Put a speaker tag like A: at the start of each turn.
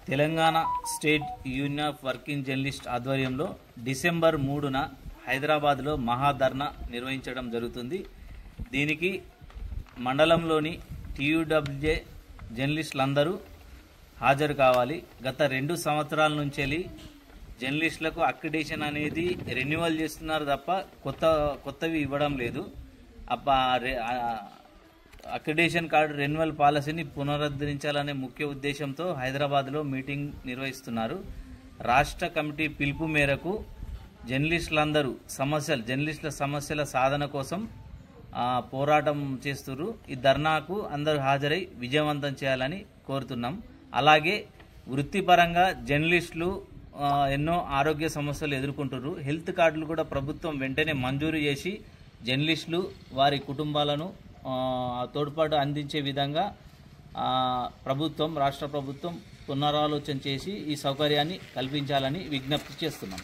A: Telangana state union of working journalist ఆధ్వర్యంలో December 3న హైదరాబాద్లో మహాధర్నా నిర్వహించడం జరుగుతుంది. దీనికి మండలంలోని టీయూడబ్ల్యూజే జర్నలిస్టులందరూ హాజరు కావాలి. గత 2 సంవత్సరాల నుంచి జర్నలిస్టులకు అక్రిడేషన్ అనేది రెన్యువల్ చేస్తున్నారు తప్ప కొత్తవి ఇవ్వడం లేదు. అక్రిడేషన్ కార్డు రెన్యువల్ పాలసీని పునరుద్ధరించాలనే ముఖ్య ఉద్దేశంతో హైదరాబాద్లో మీటింగ్ నిర్వహిస్తున్నారు. రాష్ట్ర కమిటీ పిలుపు మేరకు జర్నలిస్టులందరూ జర్నలిస్టుల సమస్యల సాధన కోసం పోరాటం చేస్తున్నారు. ఈ ధర్నాకు అందరూ హాజరై విజయవంతం చేయాలని కోరుతున్నాం. అలాగే వృత్తిపరంగా జర్నలిస్టులు ఎన్నో ఆరోగ్య సమస్యలు ఎదుర్కొంటున్నారు. హెల్త్ కార్డులు కూడా ప్రభుత్వం వెంటనే మంజూరు చేసి జర్నలిస్టులు వారి కుటుంబాలను తోడ్పాటు అందించే విధంగా రాష్ట్ర ప్రభుత్వం పునరాలోచన చేసి ఈ సౌకర్యాన్ని కల్పించాలని విజ్ఞప్తి చేస్తున్నాం.